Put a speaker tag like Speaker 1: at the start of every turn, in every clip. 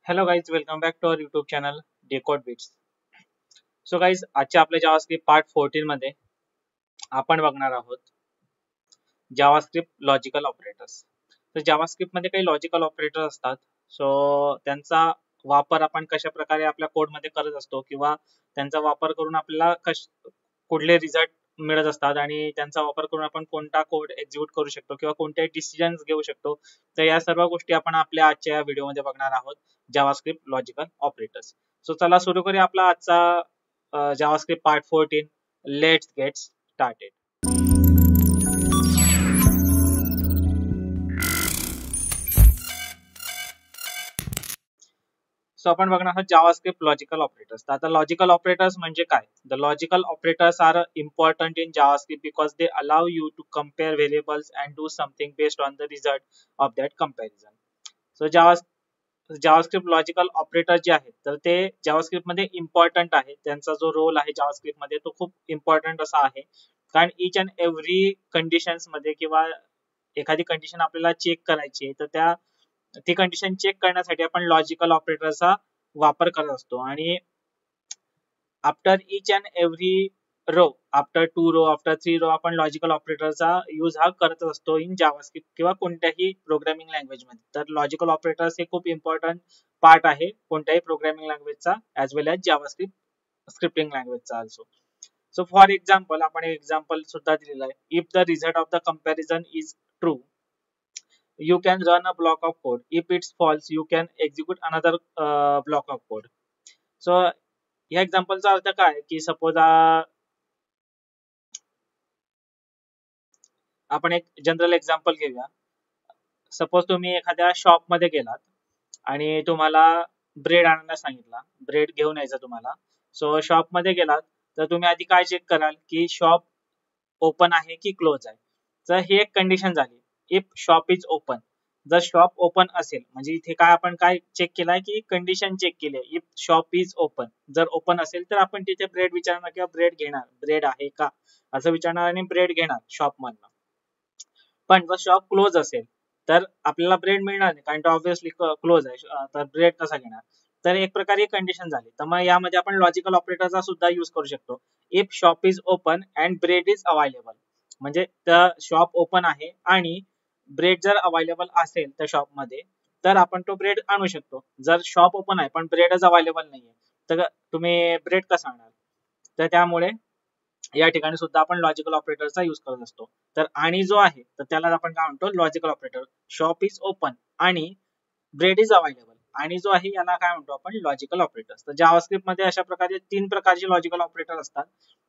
Speaker 1: Hello guys, welcome back to our YouTube channel Decode Bits. So guys, आजच्या आपल्या JavaScript part 14 मध्ये आपण बघणार आहोत जावास्क्रिप्ट लॉजिकल ऑपरेटर्स. तर जावास्क्रिप्ट मध्ये काही लॉजिकल ऑपरेटर असतात. सो त्यांचा वापर आपण कशा प्रकारे आपल्या कोड मध्ये करत असतो किंवा त्यांचा वापर करून आपल्याला कुठले रिझल्ट मिळत असतात आणि त्यांचा वापर करून आपण कोणता कोड एक्झिक्यूट करू शकतो किंवा कोणते डिसिजन्स घेऊ शकतो. तर या सर्व गोष्टी आपण आपल्या आजच्या व्हिडिओमध्ये बघणार आहोत. JavaScript logical operators. सो चला सुरू करूया आपला आजचा JavaScript part 14. Let's get started. So आपण बघणार आहोत जावास्क्रिप्ट लॉजिकल ऑपरेटर्स. तर आता लॉजिकल ऑपरेटर्स म्हणजे काय? The logical operators are important in JavaScript because they allow you to compare variables and do something based on the result of that comparison. So JavaScript logical operator जे आहेत तर ते JavaScript मध्ये important आहे. त्यांचा जो रोल आहे JavaScript मध्ये तो खूप इम्पॉर्टंट असा आहे, कारण इच अँड एव्हरी कंडिशन्स मध्ये किंवा एखादी कंडिशन आपल्याला चेक करायची आहे तर ती कंडिशन चेक करण्यासाठी आपण लॉजिकल ऑपरेटरचा वापर करत असतो. आणि after each and every row, after 2 row, after 3 row आपण लॉजिकल ऑपरेटरचा यूज हा करत असतो इन जावास्क्रिप्ट किंवा कोणत्याही प्रोग्रामिंग लँग्वेज मध्ये. तर लॉजिकल ऑपरेटर्स हे खूप इम्पॉर्टंट पार्ट आहे कोणत्याही प्रोग्रामिंग लँग्वेजचा as well as JavaScript scripting लँग्वेजचा ऑल्सो. सो फॉर एक्झाम्पल आपण एक एक्झाम्पल सुद्धा दिलेलं आहे. If the result of the comparison is true, you can run a block of code. If it's false, you can execute another block of code. So या एक्झाम्पलचा अर्थ काय की suppose आपण एक जनरल एक्झाम्पल घेऊया. सपोज तुम्ही एखाद्या शॉप मध्ये गेलात आणि तुम्हाला ब्रेड आणायला सांगितला, ब्रेड घेऊन यायचा तुम्हाला. सो शॉप मध्ये गेलात तर तुम्ही आधी काय चेक कराल की शॉप ओपन आहे की क्लोज आहे. तर ही एक कंडिशन झाली. इफ शॉप इज ओपन, जर शॉप ओपन असेल म्हणजे इथे काय आपण काय चेक केलाय की कंडिशन चेक केली आहे. इफ शॉप इज ओपन, जर ओपन असेल तर आपण तिथे ब्रेड विचारणार किंवा ब्रेड घेणार, ब्रेड आहे का असं विचारणार आणि ब्रेड घेणार शॉप मधनं. पण जर शॉप क्लोज असेल तर आपल्याला ब्रेड मिळणार नाही, कारण तो ऑब्व्हियसली क्लोज आहे, तर ब्रेड कसा घेणार. तर एक प्रकारे कंडिशन झाली. तर मग यामध्ये आपण लॉजिकल ऑपरेटरचा सुद्धा यूज करू शकतो. If shop is open and bread is available, म्हणजे शॉप ओपन आहे आणि ब्रेड जर अवेलेबल असेल त्या शॉप मध्ये तर आपण तो ब्रेड आणू शकतो. जर शॉप ओपन आहे पण ब्रेडच अवेलेबल नाहीये तर तुम्ही ब्रेड कसा आणणार. तर त्यामुळे या ठिकाणी सुद्धा आपण लॉजिकल ऑपरेटरचा यूज करत असतो. तर आणि जो आहे तर त्याला आपण काय म्हणतो, logical operator. Shop is open आणि ब्रेड इज अवेलेबल, आणि जो आहे याला काय म्हणतो आपण, लॉजिकल ऑपरेटर्स. तर जावास्क्रिप्ट मध्ये अशा प्रकारे 3 प्रकारचे लॉजिकल ऑपरेटर असतात.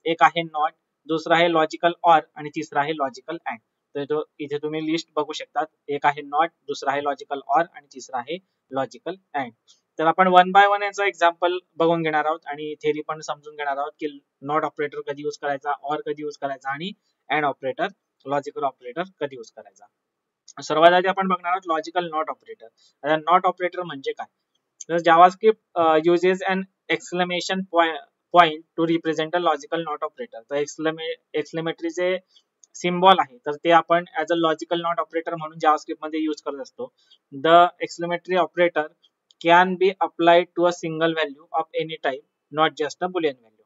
Speaker 1: एक आहे नॉट, दुसरा आहे लॉजिकल ऑर आणि तिसरा आहे लॉजिकल अँड. तर इथे तुम्ही लिस्ट बघू शकतात. एक आहे नॉट, दुसरा आहे लॉजिकल ऑर आणि तिसरा आहे लॉजिकल अँड. तर आपण वन बाय वन याचा एक्झाम्पल बघून घेणार आहोत आणि थेरी पण समजून घेणार आहोत की नॉट ऑपरेटर कधी यूज करायचा, ऑर कधी यूज करायचा आणि अँड ऑपरेटर, लॉजिकल ऑपरेटर कधी यूज करायचा. सर्वात आधी आपण बघणार आहोत लॉजिकल नॉट ऑपरेटर. आता नॉट ऑपरेटर म्हणजे काय, तर JavaScript uses an exclamation point to represent a logical not operator. तर एक्सक्लेमेटरी जे सिम्बॉल आहे तर ते आपण as a logical not operator म्हणून जावास्क्रिप्ट मध्ये यूज करत असतो. The exclamatory operator can be applied to a single value of any type, not just a boolean value.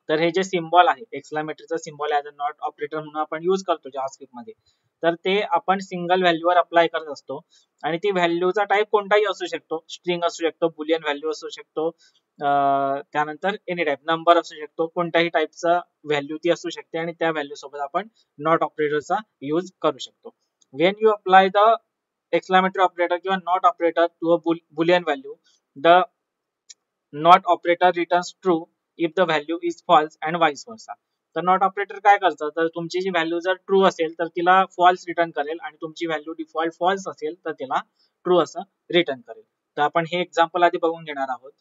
Speaker 1: तर हे जे सिम्बॉल आहे, एक्सक्लेमेटरीचा symbol as a not operator म्हणून आपण यूज करतो जावास्क्रिप्ट मध्ये, तर ते आपण सिंगल व्हॅल्यूवर अप्लाय करत असतो. आणि ती व्हॅल्यूचा टाइप कोणताही असू शकतो, स्ट्रिंग असू शकतो, बुलियन व्हॅल्यू असू शकतो, त्यानंतर एनी टाइप नंबर असू शकतो, कोणत्याही टाइपचा व्हॅल्यू ती असू शकते आणि त्या व्हॅल्यू सोबत आपण नॉट ऑपरेटरचा यूज करू शकतो. When you apply the exclamatory operator किंवा not operator to a boolean value, the not operator returns true if the value is false and vice versa. तर नॉट ऑपरेटर काय करतं, तर तुमची जी व्हॅल्यू जर ट्रू असेल तर तिला फॉल्स रिटर्न करेल आणि तुमची व्हॅल्यू डिफॉल्ट फॉल्स असेल तर तिला ट्रू असं रिटर्न करेल. तर आपण हे एक्झाम्पल आधी बघून घेणार आहोत.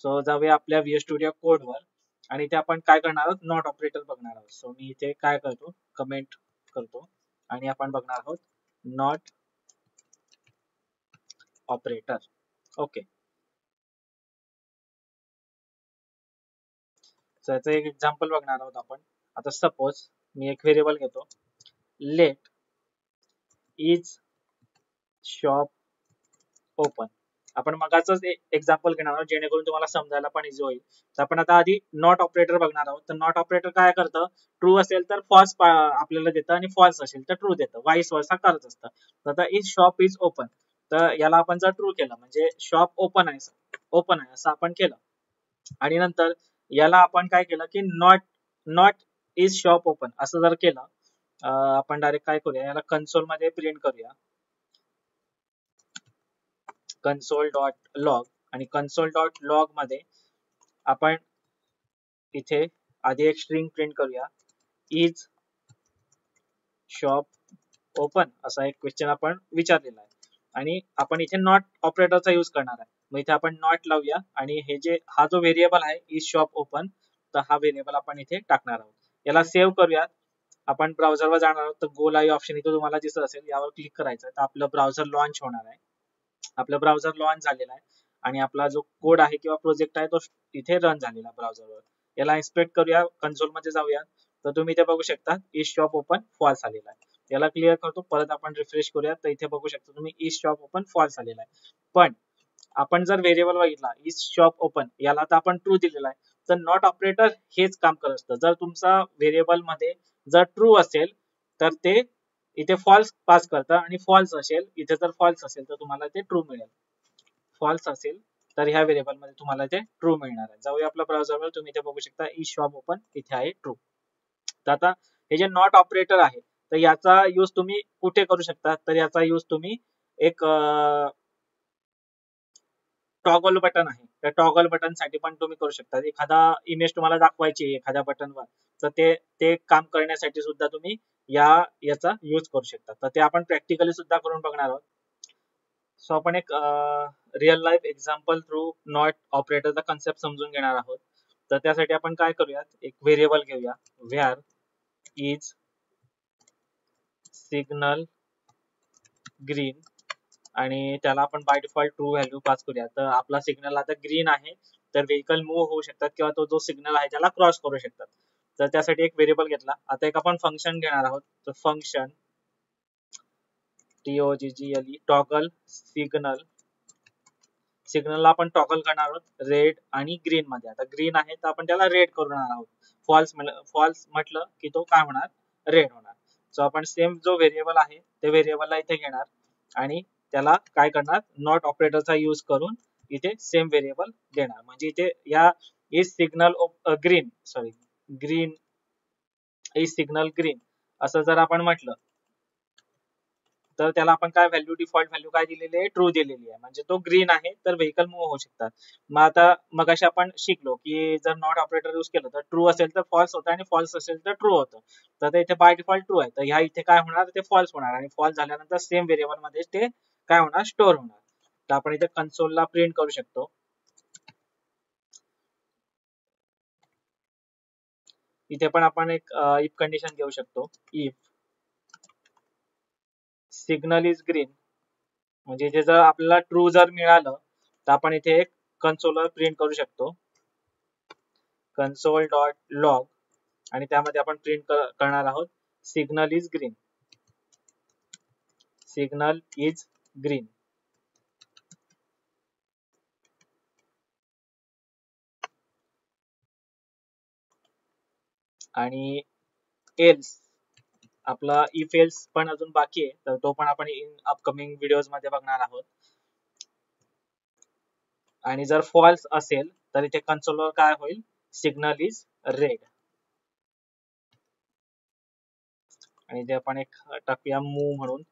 Speaker 1: सो जाऊया आपल्या व्हीएस स्टुडिओ कोड वर आणि ते आपण काय करणार आहोत, नॉट ऑपरेटर बघणार आहोत. सो मी इथे काय करतो, कमेंट करतो आणि आपण बघणार आहोत नॉट ऑपरेटर. ओके, सो याचं एक एक्झाम्पल बघणार आहोत आपण. आता सपोज मी एक व्हेरिएबल घेतो, लेट इज शॉप ओपन आपण मगाचच एक्झाम्पल घेणार आहोत जेणेकरून तुम्हाला समजायला पण इझी होईल. तर आपण आता आधी नॉट ऑपरेटर बघणार आहोत. तर नॉट ऑपरेटर काय करतं, ट्रू असेल तर फॉल्स आपल्याला देतं आणि फॉल्स असेल तर ट्रू देतं, वाईस वर्सा करत असतं. तर आता इज शॉप इज ओपन, तर याला आपण जर ट्रू केलं म्हणजे शॉप ओपन आहे असं आपण केलं. आणि नंतर याला आपण काय केलं की not not is shop open असं जर केलं, आपण डायरेक्ट काय करूया, याला कन्सोल मध्ये प्रिंट करूया, कन्सोल डॉट लॉग. आणि कन्सोल डॉट लॉग मध्ये आपण इथे आधी एक स्ट्रिंग प्रिंट करूया, इज शॉप ओपन असा एक क्वेश्चन आपण विचारलेला आहे. आणि आपण इथे नॉट ऑपरेटरचा यूज करणार आहे. मग इथे आपण नॉट लावूया आणि हा जो व्हेरिएबल आहे इज शॉप ओपन, तर हा व्हेरिएबल आपण इथे टाकणार आहोत. याला सेव्ह करूयात. आपण ब्राउझरवर जाणार आहोत, तर गो लाईव्ह ऑप्शन इथे तुम्हाला दिसत असेल, यावर क्लिक करायचं, तर आपलं ब्राउझर लॉन्च होणार आहे. आपलं ब्राउझर लॉन्च झालेला आहे आणि आपला जो कोड आहे किंवा प्रोजेक्ट आहे तो इथे रन झालेला ब्राउझरवर. याला इन्स्पेक्ट करूया, कन्सोल मध्ये जाऊया, तर तुम्ही इथे बघू शकता इज शॉप ओपन फॉल्स आलेला आहे. याला क्लिअर करतो, परत आपण रिफ्रेश करूया, तर इथे बघू शकता तुम्ही इज शॉप ओपन फॉल्स आलेला आहे. पण आपण जर व्हेरिएबल बघितला इज शॉप ओपन, याला तर आपण ट्रू दिलेला आहे, तर नॉट ऑपरेटर हेच काम करत असतं. जर तुमचा व्हेरिएबल मध्ये जर ट्रू असेल तर ते इथे फॉल्स पास करतं आणि फॉल्स असेल, इथे जर फॉल्स असेल तर तुम्हाला ते ट्रू मिळेल. फॉल्स असेल तर ह्या व्हेरिएबल मध्ये तुम्हाला ते ट्रू मिळणार आहे. जाऊया आपल्या ब्राउझरवर, तुम्ही इथे बघू शकता इज शॉप ओपन इथे आहे ट्रू. तर आता हे जे नॉट ऑपरेटर आहे, तर याचा यूज तुम्ही कुठे करू शकता, तर याचा यूज तुम्ही एक टॉगल बटन आहे, त्या टॉगल बटन साठी पण तुम्ही करू शकता. एखादा इमेज तुम्हाला दाखवायची आहे एखाद्या बटनवर, तर ते काम करण्यासाठी सुद्धा तुम्ही याचा यूज करू शकता. तर ते आपण प्रॅक्टिकली सुद्धा करून बघणार आहोत. सो आपण एक real life example through not ऑपरेटरचा कन्सेप्ट समजून घेणार आहोत. तर त्यासाठी आपण काय करूयात, एक व्हेरिएबल घेऊया, व्हेअर इज सिग्नल ग्रीन, आणि त्याला आपण by default true value pass करूया. तर आपला सिग्नल आता ग्रीन आहे, तर व्हेकल मूव्ह होऊ शकतात किंवा तो जो सिग्नल आहे त्याला क्रॉस करू शकतात. तर त्यासाठी एक व्हेरिएबल घेतला. आता एक आपण फंक्शन घेणार आहोत, तर फंक्शन TOGGLE टॉगल सिग्नल. सिग्नलला आपण टॉगल करणार आहोत रेड आणि ग्रीन मध्ये. आता ग्रीन आहे तर आपण त्याला रेड करणार आहोत, फॉल्स म्हटलं की तो काय होणार, रेड होणार. सो आपण सेम जो व्हेरिएबल आहे ते व्हेरिएबलला इथे घेणार आणि त्याला काय करणार, नॉट ऑपरेटरचा यूज करून इथे सेम व्हेरिएबल देणार. म्हणजे इथे या is signal green green is signal green असं जर आपण म्हटलं, तर त्याला आपण काय व्हॅल्यू, डिफॉल्ट व्हॅल्यू काय दिलेली आहे, ट्रू दिलेली आहे. म्हणजे तो ग्रीन आहे तर व्हेकल मूव्ह होऊ शकतात. मग आता मगाशी आपण शिकलो की जर नॉट ऑपरेटर यूज केलं तर ट्रू असेल तर फॉल्स होतं आणि फॉल्स असेल तर ट्रू होतं. तर इथे बाय डिफॉल्ट ट्रू आहे, तर ह्या इथे काय होणार, ते फॉल्स होणार आणि फॉल्स झाल्यानंतर सेम व्हेरिएबल मध्ये ते काय होणार, स्टोअर होणार. तर आपण इथे कन्सोलला प्रिंट करू शकतो. इथे पण आपण एक इफ कंडिशन घेऊ शकतो, इफ सिग्नल इज ग्रीन, म्हणजे इथे जर आपल्याला ट्रू जर मिळालं तर आपण इथे एक कन्सोलवर प्रिंट करू शकतो, कन्सोल डॉट लॉग, आणि त्यामध्ये आपण प्रिंट करणार आहोत signal is green, signal is green. आणि एल्स, आपला इफ एल्स पण अजून बाकी आहे, तर तो पण आपण इन अपकमिंग व्हिडिओज मध्ये बघणार आहोत. आणि जर फॉल्स असेल तर इथे कन्सोलवर काय होईल, सिग्नल इज रेड. आणि इथे आपण एक टाकूया मूव म्हणून,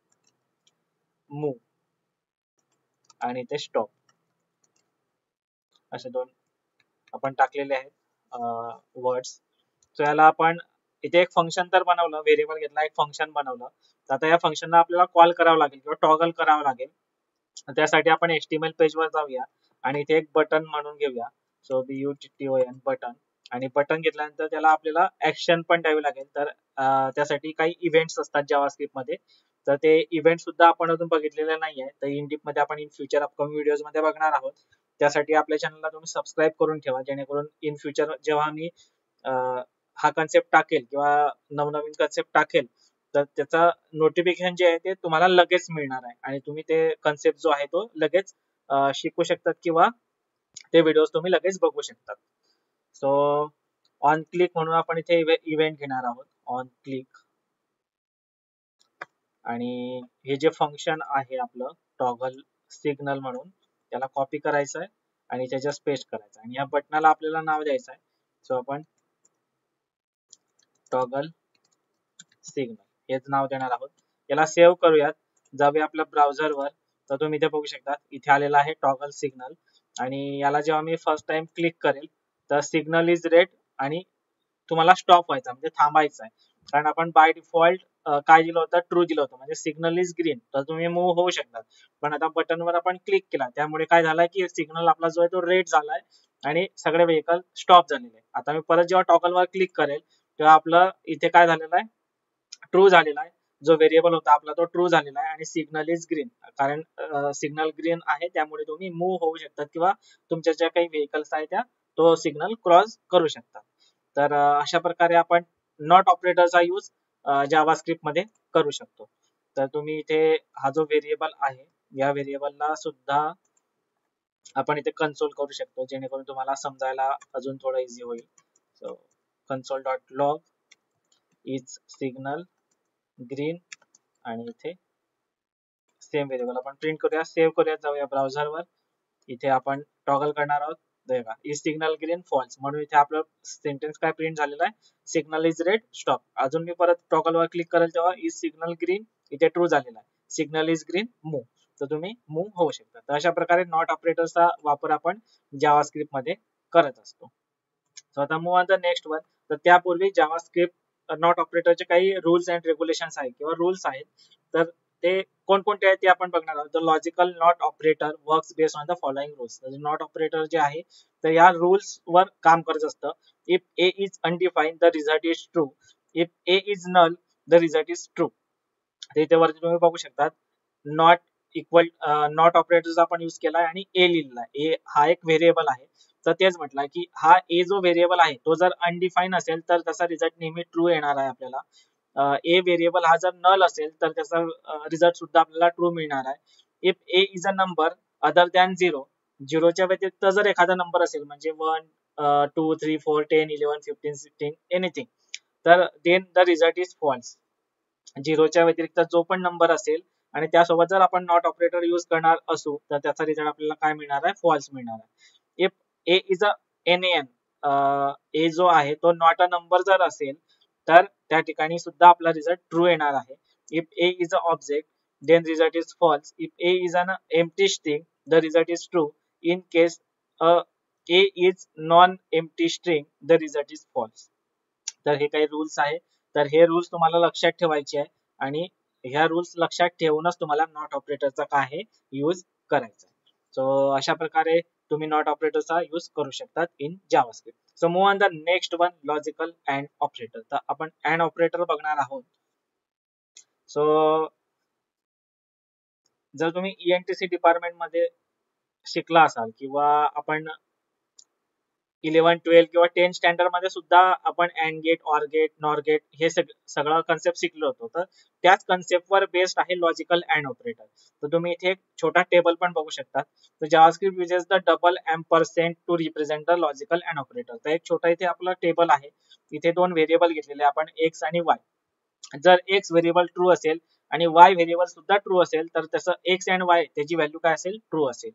Speaker 1: मूव, आणि इथे स्टॉप, असे दोन आपण टाकलेले आहेत वर्ड्स. सो याला आपण इथे एक फंक्शन तर बनवलं, व्हेरिएबल घेतला, एक फंक्शन बनवलं. तर आता या फंक्शनला आपल्याला कॉल करावं लागेल किंवा टॉगल करावं लागेल. त्यासाठी आपण HTML पेज वर जाऊया आणि इथे एक बटन म्हणून घेऊया, सो BUTTON बटन. आणि बटन घेतल्यानंतर त्याला आपल्याला ऍक्शन पण द्यावी लागेल. तर त्यासाठी काही इव्हेंट्स असतात जावास्क्रिप्ट मध्ये, तर ते इव्हेंट सुद्धा आपण अजून बघितलेले नाहीये, तर इन डीप मध्ये आपण इन फ्युचर अपकमिंग व्हिडिओज मध्ये बघणार आहोत. त्यासाठी आपल्या चॅनलला तुम्ही सबस्क्राईब करून ठेवा, जेणेकरून इन फ्युचर जेव्हा मी हा कन्सेप्ट टाकेल किंवा नवनवीन कन्सेप्ट टाकेल, तर त्याचा नोटिफिकेशन जे आहे ते तुम्हाला लगेच मिळणार आहे आणि तुम्ही ते कन्सेप्ट जो आहे तो लगेच शिकू शकतात किंवा ते व्हिडिओज तुम्ही लगेच बघू शकतात. सो ऑन क्लिक म्हणून आपण इथे इव्हेंट घेणार आहोत, ऑन क्लिक. आणि हे जे फंक्शन आहे आपलं टॉगल सिग्नल म्हणून, त्याला कॉपी करायचं आहे आणि त्याच्यात पेस्ट करायचं आणि या बटनाला आपल्याला नाव द्यायचं आहे. सो आपण टॉगल सिग्नल हेच नाव देणार आहोत. याला सेव्ह करूयात. जाऊया आपल्या ब्राउझरवर, तर तुम्ही इथे बघू शकता इथे आलेला आहे टॉगल सिग्नल. आणि याला जेव्हा मी फर्स्ट टाइम क्लिक करेल तर सिग्नल इज रेड आणि तुम्हाला स्टॉप व्हायचा म्हणजे थांबायचं आहे. कारण आपण बाय डिफॉल्ट काय दिलं होतं, ट्रू दिलं होतं, म्हणजे सिग्नल इज ग्रीन, तर तुम्ही मूव्ह होऊ शकतात. पण आता बटनवर आपण क्लिक केला त्यामुळे काय झालंय की सिग्नल आपला जो आहे तो रेड झालाय आणि सगळे व्हेकल स्टॉप झालेले आहे. आता मी परत जेव्हा टॉगलवर क्लिक करेल तेव्हा आपलं इथे काय झालेलं आहे, ट्रू झालेला आहे. जो व्हेरिएबल होता आपला तो ट्रू झालेला आहे आणि सिग्नल इज ग्रीन, कारण सिग्नल ग्रीन आहे त्यामुळे तुम्ही मूव्ह होऊ शकतात किंवा तुमच्या ज्या काही व्हेकल्स आहेत त्या तो सिग्नल क्रॉस करू शकतात. तर अशा प्रकारे आपण नॉट ऑपरेटरचा यूज जावास्क्रिप्ट मध्ये करू शकतो. तर तुम्ही इथे हा जो व्हेरिएबल आहे या व्हेरिएबलला सुद्धा आपण इथे कन्सोल करू शकतो, जेणेकरून तुम्हाला समजायला अजून थोडं इझी होईल. So console dot log is signal green आणि इथे सेम व्हेरिएबल आपण प्रिंट करूया, सेव्ह करूया. जाऊया ब्राउझरवर, इथे आपण टॉगल करणार आहोत. बघा इज सिग्नल ग्रीन फॉल्स, म्हणून इथे आपलं सेंटेन्स काय प्रिंट झालेला आहे, सिग्नल इज रेड स्टॉप. अजून मी परत टॉगलवर क्लिक करेल तेव्हा इज सिग्नल ग्रीन इथे ट्रू झालेला आहे, सिग्नल इज ग्रीन मूव्ह, तर तुम्ही मूव्ह होऊ शकता. तर अशा प्रकारे नॉट ऑपरेटरचा वापर आपण जावास्क्रिप्ट मध्ये करत असतो. सो आता move on the next one. तर त्यापूर्वी जावास्क्रिप्ट नॉट ऑपरेटरचे काही रूल्स अँड रेग्युलेशन्स आहेत किंवा रूल्स आहेत. तर ते कोणकोणते आहेत ते आपण बघणार आहोत. The logical not operator works based on the following rules. Not operator जे आहे तर या रूल्स वर काम करत असतं. If a is undefined the result is true, if a is null the result is true. इथे वरती तुम्ही बघू शकता नॉट इक्वल नॉट ऑपरेटरचा आपण युज केलाय आणि ए लिहिलाय. ए हा एक व्हेरिएबल आहे, तर तेच म्हटलं की हा ए जो व्हेरिएबल आहे तो जर अनडिफाईन असेल तर त्याचा रिझल्ट नेहमी ट्रू येणार आहे आपल्याला. ए व्हेरिएबल हा जर नल असेल तर त्याचा रिझल्ट सुद्धा आपल्याला ट्रू मिळणार आहे. If a is a number other than 0, झिरोच्या व्यतिरिक्त जर एखादा नंबर असेल म्हणजे 1 2 3 4 10 11 15 16 एनिथिंग, तर then the result is false. झिरोच्या व्यतिरिक्त जो पण नंबर असेल आणि त्यासोबत जर आपण नॉट ऑपरेटर यूज करणार असू तर त्याचा रिझल्ट आपल्याला काय मिळणार आहे, फॉल्स मिळणार आहे. If a is a N N, a जो आहे तो नॉट अ नंबर जर असेल तर त्या ठिकाणी सुद्धा आपला रिझल्ट ट्रू येणार आहे. If a is a object then result is false. If a is an empty string the result is true. In case a is non empty string the result is false. तर हे काही rules आहे. तर हे rules तुम्हाला लक्षात ठेवायचे आहे आणि ह्या रूल्स लक्षात ठेवूनच तुम्हाला नॉट ऑपरेटरचा काय आहे यूज करायचा आहे. सो अशा प्रकारे तुम्ही नॉट ऑपरेटरचा यूज करू शकतात in JavaScript. So move on the next one, logical and operator. तर आपण अँड ऑपरेटर बघणार आहोत. सो जर तुम्ही ईएनटीसी डिपार्टमेंट मध्ये शिकला असाल किंवा आपण 11, 12 किंवा 10 स्टँडर्ड मध्ये सुद्धा आपण and gate, or gate, nor gate हे सगळं कन्सेप्ट शिकलो होतो. तर त्याच कन्सेप्ट वर बेस्ड आहे लॉजिकल अँड ऑपरेटर. तर तुम्ही इथे एक छोटा टेबल पण बघू शकता. तर JavaScript uses the double ampersand to represent the logical and operator. तर एक छोटा इथे आपला टेबल आहे. इथे दोन व्हेरिएबल घेतलेले आपण एक्स आणि वाय. जर एक्स व्हेरिएबल ट्रू असेल आणि वाय व्हेरिएबल सुद्धा ट्रू असेल तर त्याचं एक्स अँड वाय त्याची व्हॅल्यू काय असेल, ट्रू असेल.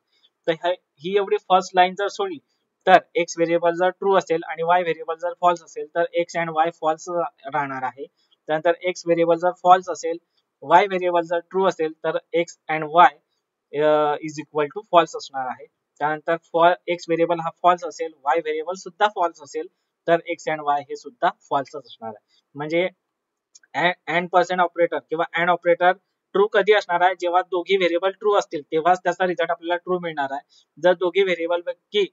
Speaker 1: तर ही एवढी फर्स्ट लाईन जर सोडली तर एक्स व्हेरिएबल जर ट्रू असेल आणि वाय व्हेरिएबल जर फॉल्स असेल तर एक्स अँड वाय फॉल्स राहणार आहे. त्यानंतर एक्स व्हेरिएबल जर फॉल्स असेल, वाय व्हेरिएबल जर ट्रू असेल तर x and y is equal to false असणार आहे. त्यानंतर एक्स व्हेरिएबल हा फॉल्स असेल, वाय व्हेरिएबल सुद्धा फॉल्स असेल तर एक्स अँड वाय हे सुद्धा फॉल्सच असणार आहे. म्हणजे अँड पर्सेंट ऑपरेटर किंवा अँड ऑपरेटर ट्रू कधी असणार आहे, जेव्हा दोघी व्हेरिएबल ट्रू असतील तेव्हाच त्याचा रिझल्ट आपल्याला ट्रू मिळणार आहे. जर दोघी व्हेरिएबल पैकी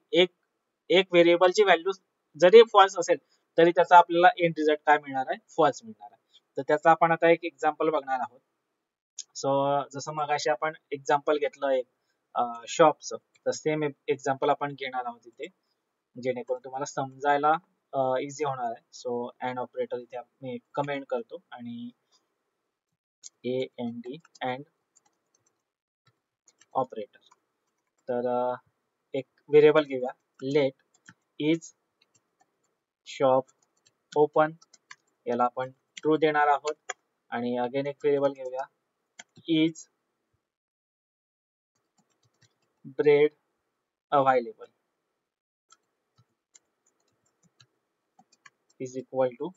Speaker 1: एक व्हेरिएबलची व्हॅल्यू जरी फॉल्स असेल तरी त्याचा आपल्याला एंड रिझल्ट काय मिळणार आहे, फॉल्स मिळणार आहे. तर त्याचा आपण आता एक एक्झाम्पल बघणार आहोत. सो जसं मगाशी आपण एक्झाम्पल घेतलं एक शॉपचं, तर सेम एक्झाम्पल आपण घेणार आहोत इथे, जेणेकरून तुम्हाला समजायला इझी होणार आहे. सो अँड ऑपरेटर इथे मी कमेंट करतो आणि A N D and operator. तर एक व्हेरिएबल घेऊया, लेट इज शॉप ओपन, याला आपण ट्रू देणार आहोत. आणि अगेन एक व्हेरिएबल घेऊया, is bread available is equal to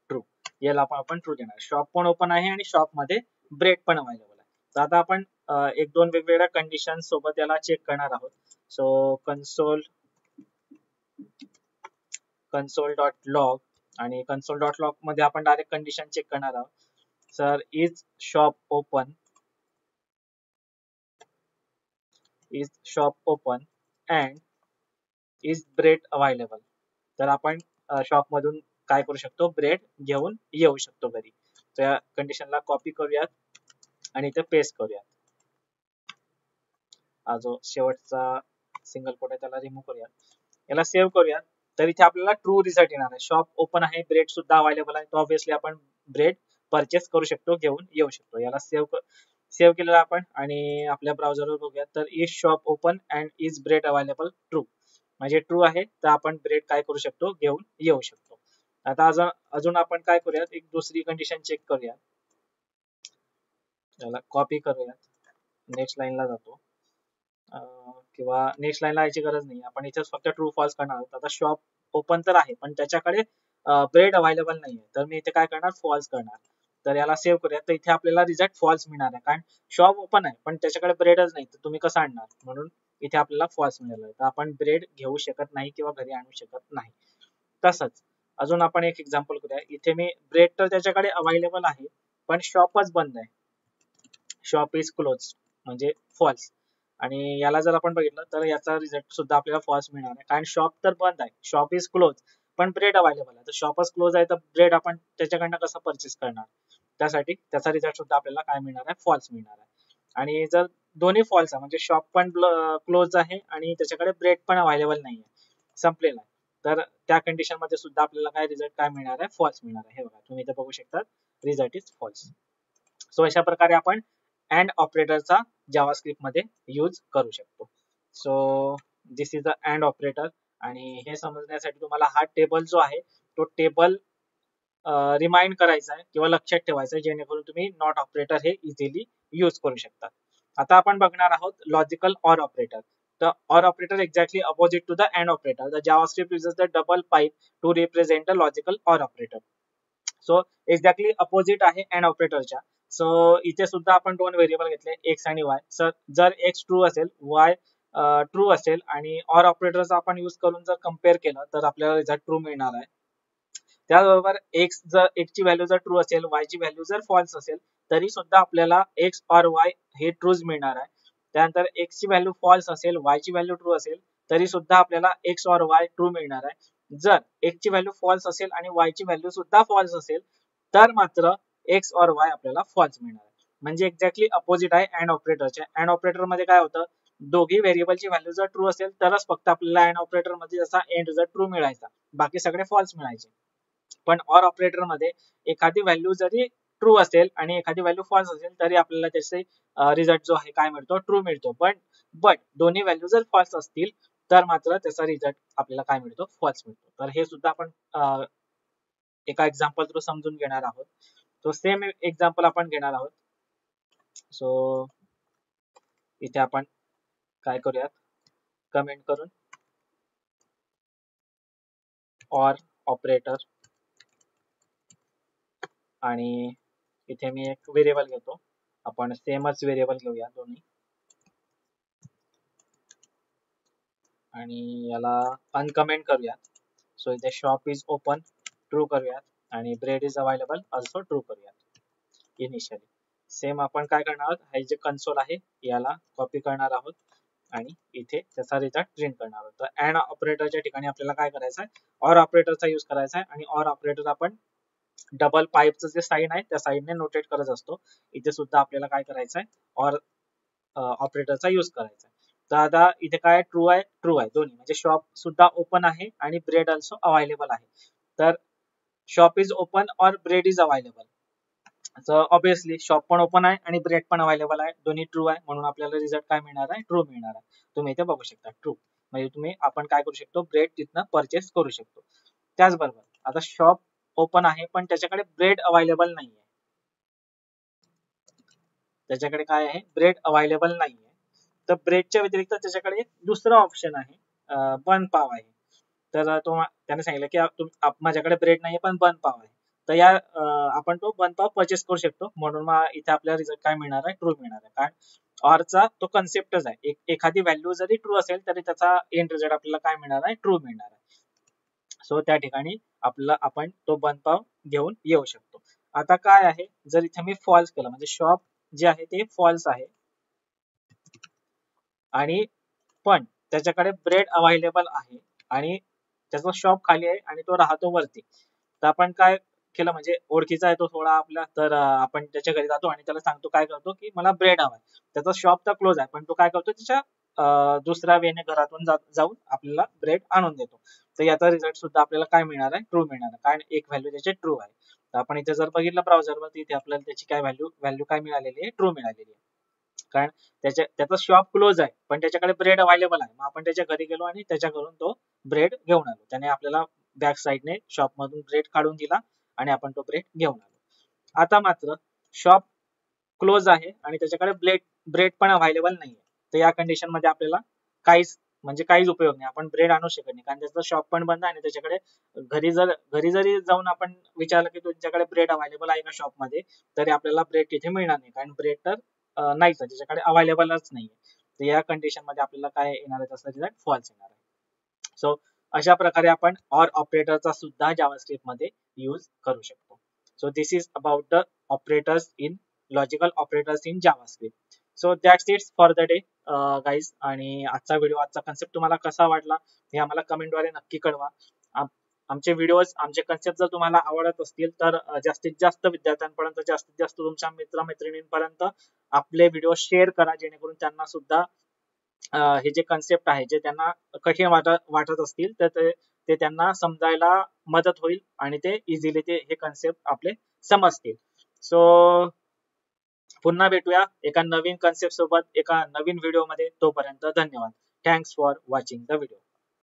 Speaker 1: true. याला आपण ट्रू देणार. शॉप पण ओपन आहे आणि शॉप मध्ये ब्रेड पण अवेलेबल आहे. तर आता आपण एक दोन वेगवेगळ्या कंडिशन सोबत याला चेक करणार आहोत. सो कन्सोल डॉट लॉग, आणि कन्सोल डॉट लॉग मध्ये आपण डायरेक्ट कंडिशन चेक करणार आहोत. Sir is shop open and is bread available. तर आपण शॉप मधून काय करू शकतो, ब्रेड घेऊन येऊ शकतो घरी. तर या कंडिशनला कॉपी करूयात आणि इथे पेस्ट करूयात. हा जो शेवटचा सिंगल कोट आहे त्याला रिमूव्ह करूयात. याला सेव्ह करूयात. तर इथे आपल्याला ट्रू रिझल्ट येणार आहे. शॉप ओपन आहे, ब्रेड सुद्धा अवेलेबल आहे. तर ऑब्विसली आपण ब्रेड परचेस करू शकतो, घेऊन येऊ शकतो. याला सेव्ह केलेला आपण आणि आपल्या ब्राउझरवर बघूयात. तर is shop open and is bread available true, म्हणजे ट्रू आहे. तर आपण ब्रेड काय करू शकतो, घेऊन येऊ शकतो. आता अजून आपण काय करूयात, एक दुसरी कंडिशन चेक करूयात. याला कॉपी करूयात, नेक्स्ट लाईनला जातो, किंवा नेक्स्ट लाईनला यायची गरज नाही, आपण इथेच फक्त ट्रू फॉल्स करणार आहोत. आता शॉप ओपन तर आहे पण त्याच्याकडे ब्रेड अवेलेबल नाही आहे, तर मी इथे काय करणार, फॉल्स करणार. तर याला सेव्ह करूया. तर इथे आपल्याला रिझल्ट फॉल्स मिळणार आहे, कारण शॉप ओपन आहे पण त्याच्याकडे ब्रेडच नाही, तर तुम्ही कसं आणणार, म्हणून इथे आपल्याला फॉल्स मिळालं. तर आपण ब्रेड घेऊ शकत नाही किंवा घरी आणू शकत नाही. तसंच अजून आपण एक एक्झाम्पल करूया. इथे मी ब्रेड तर त्याच्याकडे अवेलेबल आहे पण शॉपच बंद आहे, शॉप इज क्लोज, म्हणजे फॉल्स. आणि याला जर आपण बघितलं तर याचा रिझल्ट सुद्धा आपल्याला फॉल्स मिळणार आहे, कारण शॉप तर बंद आहे, शॉप इज क्लोज, पण ब्रेड अवेलेबल आहे. तर शॉपच क्लोज आहे तर ब्रेड आपण त्याच्याकडनं कसं परचेस करणार, त्यासाठी त्याचा रिझल्ट सुद्धा आपल्याला काय मिळणार आहे, फॉल्स मिळणार आहे. आणि जर दोन्ही फॉल्स आहे, म्हणजे शॉप पण क्लोज आहे आणि त्याच्याकडे ब्रेड पण अवेलेबल नाही आहे, संपलेला आहे, तर त्या कंडिशन मध्ये सुद्धा आपल्याला काय रिझल्ट काय मिळणार आहे, फॉल्स मिळणार आहे. हे बघा तुम्ही इथे बघू शकता, रिझल्ट इज फॉल्स. सो अशा प्रकारे आपण अँड ऑपरेटरचा जावास्क्रिप्ट मध्ये यूज करू शकतो. So this is the and operator. आणि हे समजण्यासाठी तुम्हाला हा टेबल जो आहे तो टेबल रिमाइंड करायचा आहे किंवा लक्षात ठेवायचा आहे, जेणेकरून तुम्ही नॉट ऑपरेटर हे इझिली यूज करू शकता. आता आपण बघणार आहोत logical or operator. The OR operator exactly opposite to the AND operator. The JavaScript uses the double pipe to represent the logical OR operator. So exactly opposite आहे and ऑपरेटरच्या. So इथे सुद्धा आपण दोन व्हेरिएबल घेतले, एक्स आणि Y. Sir जर x true असेल, वाय ट्रू असेल, आणि ऑर ऑपरेटरचा आपण यूज करून जर कम्पेअर केलं तर आपल्याला रिझल्ट ट्रू मिळणार आहे. त्याचबरोबर एक्स ची व्हॅल्यू जर ट्रू असेल, वाय ची व्हॅल्यू जर फॉल्स असेल, तरी सुद्धा आपल्याला एक्स ऑर वाय हे ट्रूज मिळणार आहे. त्यानंतर एक्स ची व्हॅल्यू फॉल्स असेल, वाय ची व्हॅल्यू ट्रू असेल, तरी सुद्धा आपल्याला एक्स ऑर वाय ट्रू मिळणार आहे. जर एक्स ची व्हॅल्यू फॉल्स असेल आणि वाय ची व्हॅल्यू सुद्धा फॉल्स असेल, तर मात्र एक्स ऑर वाय आपल्याला फॉल्स मिळणार आहे. म्हणजे एक्झॅक्टली अपोजिट आहे अँड ऑपरेटरच्या. अँड ऑपरेटर मध्ये काय होतं, दोघी व्हेरिएबलची व्हॅल्यू जर ट्रू असेल तरच फक्त आपल्याला अँड ऑपरेटर मध्ये जसा एंड रिझल्ट ट्रू मिळायचा, बाकी सगळे फॉल्स मिळायचे. पण ऑर ऑपरेटर मध्ये एखादी व्हॅल्यू जरी ट्रू असेल आणि एखादी व्हॅल्यू फॉल्स असेल तरी आपल्याला त्याचे रिझल्ट जो आहे काय मिळतो, ट्रू मिळतो. बट दोन्ही व्हॅल्यू जर फॉल्स असतील तर मात्र त्याचा रिझल्ट आपल्याला काय मिळतो, फॉल्स मिळतो. तर हे सुद्धा आपण एका एक्झाम्पल थ्रू समजून घेणार आहोत. तो सेम एक्झाम्पल आपण घेणार आहोत. सो इथे आपण काय करूयात, कमेंट करून ऑर ऑपरेटर, आणि इथे मी एक व्हेरिएबल घेतो, आपण सेमच व्हेरिएबल घेऊया दोन्ही, आणि याला अनकमेंट करूयात. सो इथे शॉप इज ओपन ट्रू करूयात आणि bread is available also true करूयात इनिशियली. सेम आपण काय करणार आहोत, हे जे कन्सोल आहे याला कॉपी करणार आहोत आणि इथे त्याचा रिझल्ट प्रिंट करणार आहोत. तर अँड ऑपरेटरच्या ठिकाणी आपल्याला काय करायचं आहे, ऑर ऑपरेटरचा यूज करायचा आहे. आणि ऑर ऑपरेटर आपण डबल पाईपचं जे साइन आहे त्या साइनने नोटेट करत असतो. इथे सुद्धा आपल्याला काय करायचं आहे, ऑर ऑपरेटरचा यूज करायचा आहे. तर आता इथे काय ट्रू आहे, ट्रू आहे दोन्ही, म्हणजे शॉप सुद्धा ओपन आहे आणि ब्रेड ऑल्सो अवेलेबल आहे. तर शॉप इज ओपन और bread is available. Obviously shop पण ओपन आहे आणि ब्रेड पण अवेलेबल आहे, दोन्ही ट्रू आहे, म्हणून आपल्याला रिझल्ट काय मिळणार आहे, ट्रू मिळणार आहे. तुम्ही इथे बघू शकता ट्रू, म्हणजे आपण काय करू शकतो, ब्रेड तिथनं परचेस करू शकतो. त्याचबरोबर आता शॉप ओपन आहे पण त्याच्याकडे ब्रेड अवेलेबल नाहीये, त्याच्याकडे काय आहे, ब्रेड अवेलेबल नाहीये. तर ब्रेडच्या व्यतिरिक्त त्याच्याकडे एक दुसरा ऑप्शन आहे, बन पाव आहे. तर त्याने सांगितलं की माझ्याकडे ब्रेड नाहीये पण बन पाव आहे. तर आपण तो बन पाव परचेस करू शकतो, म्हणून मग इथे आपल्याला रिझल्ट काय मिळणार आहे, ट्रू मिळणार आहे. कारण ऑरचा तो कन्सेप्टच आहे, एखादी व्हॅल्यू जरी ट्रू असेल तरी त्याचा एंड रिझल्ट आपल्याला काय मिळणार आहे, ट्रू मिळणार आहे. सो त्या ठिकाणी आपण तो बन पाव घेऊन येऊ शकतो. आता काय आहे, जर इथे मी फॉल्स केलं म्हणजे शॉप जे आहे ते फॉल्स आहे आणि पण त्याच्याकडे ब्रेड अवेलेबल आहे आणि त्याचा शॉप खाली आहे आणि तो राहतो वरती, तर आपण काय केलं, म्हणजे ओळखीचा आहे तो थोडा आपला, तर आपण त्याच्या घरी जातो आणि त्याला सांगतो, काय करतो की मला ब्रेड हवाय. त्याचा शॉप तर क्लोज आहे पण तो काय करतो, त्याच्या दुसऱ्या वेने घरातून जाऊन आपल्याला ब्रेड आणून देतो. तर याचा रिझल्ट सुद्धा आपल्याला काय मिळणार आहे, ट्रू मिळणार आहे, कारण एक व्हॅल्यू त्याची ट्रू आहे. तर आपण इथे जर बघितलं ब्राउझरवर, इथे आपल्याला त्याची काय व्हॅल्यू काय मिळालेली आहे, ट्रू मिळालेली आहे. कारण त्याचा शॉप क्लोज आहे पण त्याच्याकडे ब्रेड अवेलेबल आहे, मग आपण त्याच्या घरी गेलो आणि त्याच्या घरून तो ब्रेड घेऊन आलो. त्याने आपल्याला बॅक साईडने शॉप मधून ब्रेड काढून दिला आणि आपण तो ब्रेड घेऊन आलो. आता मात्र शॉप क्लोज आहे आणि त्याच्याकडे ब्रेड पण अवेलेबल नाहीये, तर या कंडिशन मध्ये आपल्याला काहीच उपयोग नाही, आपण ब्रेड आणू शकत नाही, कारण त्याचा शॉप पण बंद आहे आणि त्याच्याकडे घरी जरी जाऊन आपण विचारलं की तुमच्याकडे ब्रेड अवेलेबल आहे का शॉप मध्ये, तरी आपल्याला ब्रेड तिथे मिळणार नाही, कारण ब्रेड तर नाहीच आहे, त्याच्याकडे अवेलेबलच नाहीये. तर या कंडिशन मध्ये आपल्याला काय येणार आहे, त्याचा रिझल्ट फॉल्स येणार आहे. सो अशा प्रकारे आपण ऑर ऑपरेटरचा सुद्धा जावास्क्रिप्ट मध्ये यूज करू शकतो. So this is about the operators in logical operators in JavaScript. So that's it for the day guys. आणि आजचा कन्सेप्ट तुम्हाला कसा वाटला हे आम्हाला कमेंटद्वारे नक्की कळवा. आमचे व्हिडिओज, आमचे कन्सेप्ट जर तुम्हाला आवडत असतील तर जास्तीत जास्त विद्यार्थ्यांपर्यंत, जास्तीत जास्त तुमच्या मित्रमैत्रिणींपर्यंत आपले व्हिडिओ शेअर करा, जेणेकरून त्यांना सुद्धा हे जे कन्सेप्ट आहे, जे त्यांना कठीण वाटत असतील तर ते त्यांना समजायला मदत होईल आणि ते इझिली हे कन्सेप्ट आपले समजतील. सो पुन्हा भेटूया एका नवीन कन्सेप्ट सोबत, एका नवीन व्हिडिओ मध्ये. तोपर्यंत धन्यवाद. Thanks for watching the video.